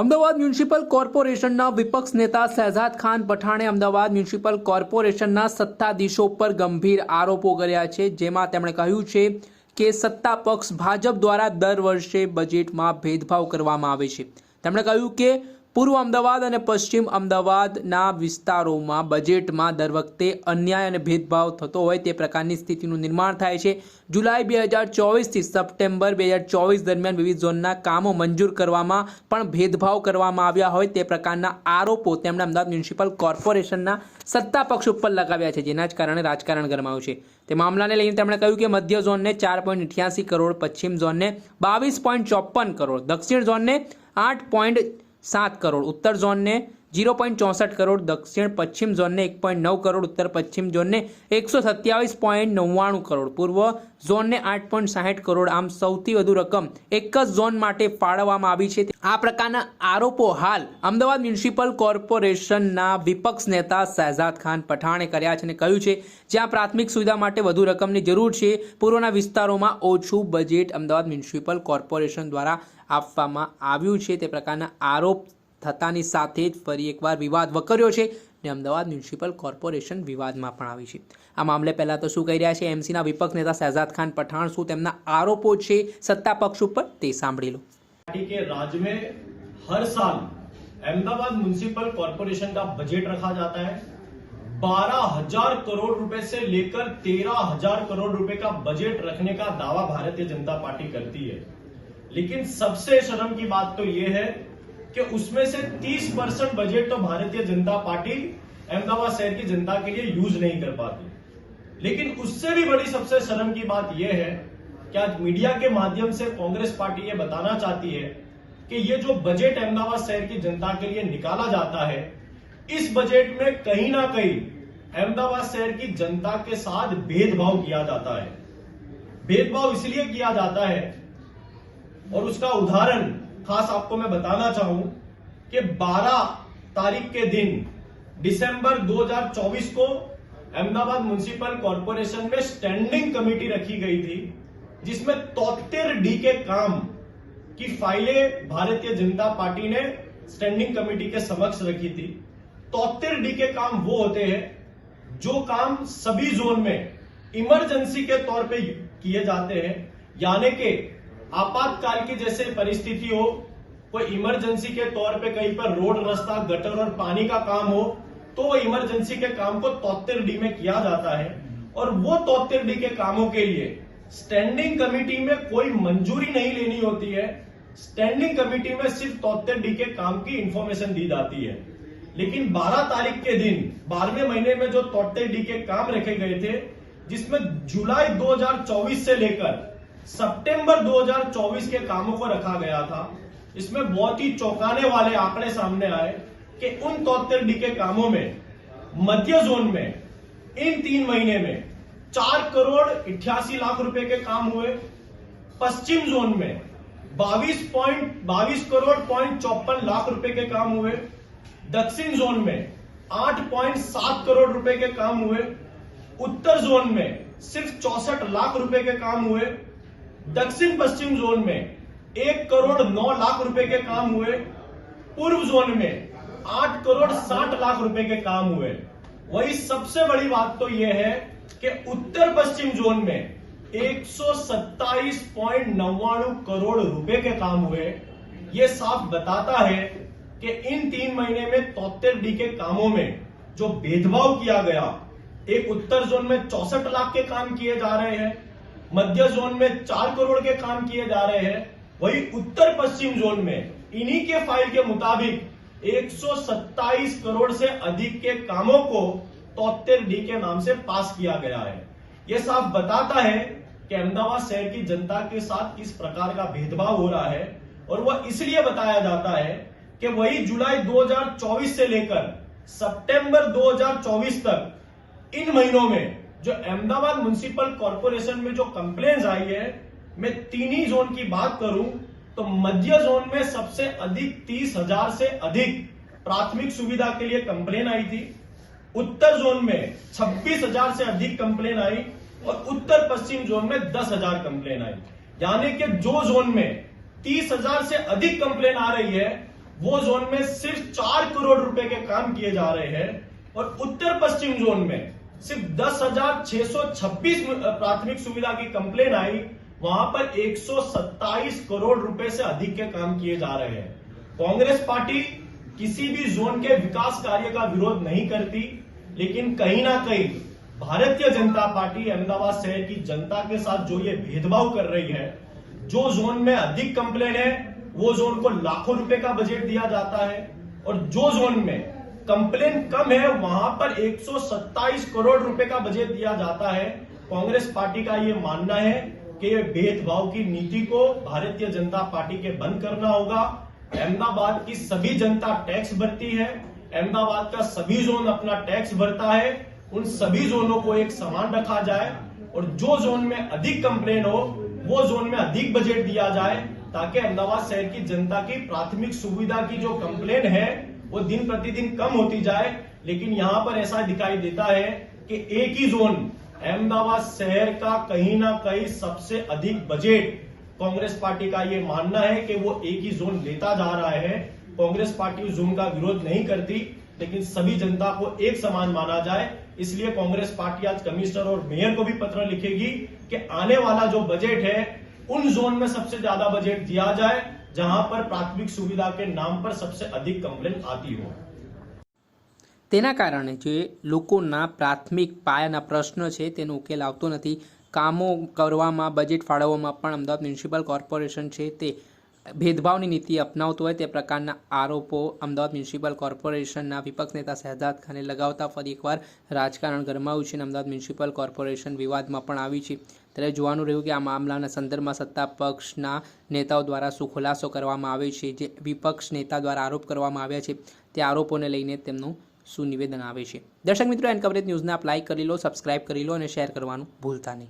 Ahmedabad municipal કોર્પોરેશનના વિપક્ષ નેતા શહેજાદ ખાન પઠાણે અમદાવાદ મ્યુનિસિપલ કોર્પોરેશનના સત્તાધીશો પર ગંભીર આરોપો કર્યા છે, જેમાં તેમણે કહ્યું છે કે સત્તા પક્ષ ભાજપ દ્વારા દર વર્ષે બજેટમાં ભેદભાવ કરવામાં આવે છે। તેમણે કહ્યું કે પૂર્વ અમદાવાદ અને પશ્ચિમ અમદાવાદના વિસ્તારોમાં બજેટમાં દર વખતે અન્યાય અને ભેદભાવ થતો હોય તે પ્રકારની સ્થિતિનું નિર્માણ થાય છે। જુલાઈ 2024થી સપ્ટેમ્બર 2024 દરમિયાન વિવિધ ઝોનના કામો મંજૂર કરવામાં પણ ભેદભાવ કરવામાં આવ્યા હોય તે પ્રકારના આરોપો તેમણે અમદાવાદ મ્યુનિસિપલ કોર્પોરેશનના સત્તા પક્ષ ઉપર લગાવ્યા છે, જેના જ કારણે રાજકારણ ગરમાયું છે। તે મામલાને લઈને તેમણે કહ્યું કે મધ્ય ઝોનને 4.88 કરોડ, પશ્ચિમ ઝોનને 22.54 કરોડ, દક્ષિણ ઝોનને 8.7 કરોડ, ઉત્તર ઝોનને 0.64 કરોડ, દક્ષિણ પશ્ચિમ ઝોનને 1.9 કરોડ, ઉત્તર પશ્ચિમ ઝોનને 127.99 કરોડ, પૂર્વ ઝોનને 8.60 કરોડ, આમ સૌથી વધુ રકમ એક જ ઝોન માટે ફાળવવામાં આવી છે। આ પ્રકારના આરોપો હાલ અમદાવાદ મ્યુનિસિપલ કોર્પોરેશનના વિપક્ષ નેતા શહેજાદ ખાન પઠાણે કર્યા છે અને કહ્યું છે જ્યાં પ્રાથમિક સુવિધા માટે વધુ રકમની જરૂર છે, પૂર્વના વિસ્તારોમાં ઓછું બજેટ અમદાવાદ મ્યુનિસિપલ કોર્પોરેશન દ્વારા આપવામાં આવ્યું છે। તે પ્રકારના આરોપ થતાની સાથે જ ફરી એકવાર વિવાદ વકર્યો છે અને અમદાવાદ મ્યુનિસિપલ કોર્પોરેશન વિવાદમાં પણ આવી છે। આ મામલે પહેલા તો શું કહી રહ્યા છે એમસીના વિપક્ષ નેતા શહેજાદ ખાન પઠાણ, શું તેમના આરોપો છે સત્તા પક્ષ ઉપર તે સાંભળી લો। पार्टी के राज में हर साल अहमदाबाद म्युनिसिपल कॉर्पोरेशन का बजट रखा जाता है। 12,000 करोड़ रुपए से लेकर 13,000 करोड़ रुपए का बजट रखने का दावा भारतीय जनता पार्टी करती है, लेकिन सबसे शर्म की बात तो यह है कि उसमें से 30% बजट तो भारतीय जनता पार्टी अहमदाबाद शहर की जनता के लिए यूज नहीं कर पाती। लेकिन उससे भी बड़ी सबसे शर्म की बात यह है कि आज मीडिया के माध्यम से कांग्रेस पार्टी ये बताना चाहती है कि ये जो बजट अहमदाबाद शहर की जनता के लिए निकाला जाता है, इस बजट में कहीं ना कहीं अहमदाबाद शहर की जनता के साथ भेदभाव किया जाता है। भेदभाव इसलिए किया जाता है और उसका उदाहरण खास आपको मैं बताना चाहूं कि 12 तारीख के दिन दिसंबर 2024 को अहमदाबाद म्युनिसिपल कॉर्पोरेशन में स्टैंडिंग कमेटी रखी गई थी, जिसमें 73D के काम की फाइलें भारतीय जनता पार्टी ने स्टैंडिंग कमेटी के समक्ष रखी थी। 73D के काम वो होते हैं जो काम सभी जोन में इमरजेंसी के तौर पे किए जाते हैं, यानी कि आपातकाल की जैसे परिस्थिति हो, कोई इमरजेंसी के तौर पे कहीं पर रोड, रास्ता, गटर और पानी का काम हो, तो वो इमरजेंसी के काम को 73D में किया जाता है। और वो 73D के कामों के लिए स्टैंडिंग कमेटी में कोई मंजूरी नहीं लेनी होती है। स्टैंडिंग कमेटी में सिर्फ 73D के काम की इंफॉर्मेशन दी जाती है। लेकिन 12 तारीख के दिन 12वें महीने में जो 73D के काम रखे गए थे, जिसमें जुलाई 2024 से लेकर सितंबर 2024 के कामों को रखा गया था, इसमें बहुत ही चौंकाने वाले आंकड़े सामने आए कि उन 73D के कामों में मध्य जोन में इन 3 महीने में 4 करोड़ 88 लाख रुपए के काम हुए, पश्चिम जोन में 22 करोड़ 54 लाख रुपए के काम हुए, दक्षिण जोन में 8.7 करोड़ रुपए के काम हुए, उत्तर जोन में सिर्फ 64 लाख रुपए के काम हुए, दक्षिण पश्चिम जोन में 1 करोड़ 9 लाख रुपए के काम हुए, पूर्व जोन में 8 करोड़ 60 लाख रुपए के काम हुए। वही सबसे बड़ी बात तो यह है कि उत्तर पश्चिम जोन में 127.99 करोड़ रुपए के काम हुए। यह साफ बताता है कि इन 3 महीने में 73D के कामों में जो भेदभाव किया गया, एक उत्तर जोन में 64 लाख के काम किए जा रहे हैं, मध्य जोन में 4 करोड़ के काम किए जा रहे हैं, वही उत्तर पश्चिम जोन में इन्हीं के फाइल के मुताबिक 127 करोड़ से अधिक के कामों को 73D के नाम से पास किया गया है। यह साफ बताता है कि अहमदाबाद शहर की जनता के साथ किस प्रकार का भेदभाव हो रहा है। और वह इसलिए बताया जाता है कि वही जुलाई 2024 से लेकर सितंबर 2024 तक इन महीनों में जो अहमदाबाद म्युनिसिपल कॉर्पोरेशन में जो कंप्लेंट्स आई है, मैं 3 ही जोन की बात करूं तो मध्य जोन में सबसे अधिक 30,000 से अधिक प्राथमिक सुविधा के लिए कंप्लेन आई थी, उत्तर जोन में 26,000 से अधिक कंप्लेन आई और उत्तर पश्चिम जोन में 10,000 कंप्लेन आई। यानी कि जो जोन में 30,000 से अधिक कंप्लेन आ रही है, वो जोन में सिर्फ 4 करोड़ रुपए के काम किए जा रहे हैं और उत्तर पश्चिम जोन में सिर्फ 10,626 प्राथमिक सुविधा की कंप्लेन आई, वहां पर 127 करोड़ रुपए से अधिक के काम किए जा रहे हैं। कांग्रेस पार्टी किसी भी जोन के विकास कार्य का विरोध नहीं करती, लेकिन कहीं ना कहीं भारतीय जनता पार्टी अहमदाबाद शहर की जनता के साथ जो ये भेदभाव कर रही है, जो जोन में अधिक कंप्लेन है वो जोन को लाखों रुपए का बजट दिया जाता है और जो जोन में कंप्लेन कम है वहां पर 127 करोड़ रुपए का बजट दिया जाता है। कांग्रेस पार्टी का ये मानना है कि ये भेदभाव की नीति को भारतीय जनता पार्टी के बंद करना होगा। अहमदाबाद की सभी जनता टैक्स भरती है, अहमदाबाद का सभी जोन अपना टैक्स भरता है, उन सभी जोनों को एक समान रखा जाए और जो जोन में अधिक कंप्लेन हो वो जोन में अधिक बजट दिया जाए, ताकि अहमदाबाद शहर की जनता की प्राथमिक सुविधा की जो कंप्लेन है वो दिन प्रतिदिन कम होती जाए। लेकिन यहां पर ऐसा दिखाई देता है कि एक ही जोन अहमदाबाद शहर का कहीं ना कहीं सबसे अधिक बजट, कांग्रेस पार्टी का ये मानना है कि वो एक ही जोन लेता जा रहा है। कांग्रेस पार्टी उस जोन का विरोध नहीं करती, लेकिन सभी जनता को एक समान माना जाए। इसलिए कांग्रेस पार्टी आज कमिश्नर और मेयर को भी पत्र लिखेगी कि आने वाला जो बजट है उन जोन में सबसे ज्यादा बजट दिया जाए जहां पर प्राथमिक सुविधा के नाम पर सबसे अधिक कंप्लेन आती हो। તેના કારણે જે લોકોના પ્રાથમિક પાયાના પ્રશ્ન છે તેનો ઉકેલ આવતો નથી। કામો કરવામાં, બજેટ ફાળવવામાં પણ અમદાવાદ મ્યુનિસિપલ કોર્પોરેશન છે તે ભેદભાવની નીતિ અપનાવતો હોય તે પ્રકારના આરોપો અમદાવાદ મ્યુનિસિપલ કોર્પોરેશનના વિપક્ષ નેતા શહેજાદ ખાને લગાવતા ફરી એકવાર રાજકારણ ગરમાયું છે અને અમદાવાદ મ્યુનિસિપલ કોર્પોરેશન વિવાદમાં પણ આવી છે। ત્યારે જોવાનું રહ્યું કે આ મામલાના સંદર્ભમાં સત્તા પક્ષના નેતાઓ દ્વારા શું ખુલાસો કરવામાં આવે છે, જે વિપક્ષ નેતા દ્વારા આરોપ કરવામાં આવ્યા છે તે આરોપોને લઈને તેમનું શું નિવેદન આવે છે। દર્શક મિત્રો, એન કવરેજ ન્યૂઝને આપ લાઇક કરી લો, સબસ્ક્રાઇબ કરી લો અને શેર કરવાનું ભૂલતા નહીં।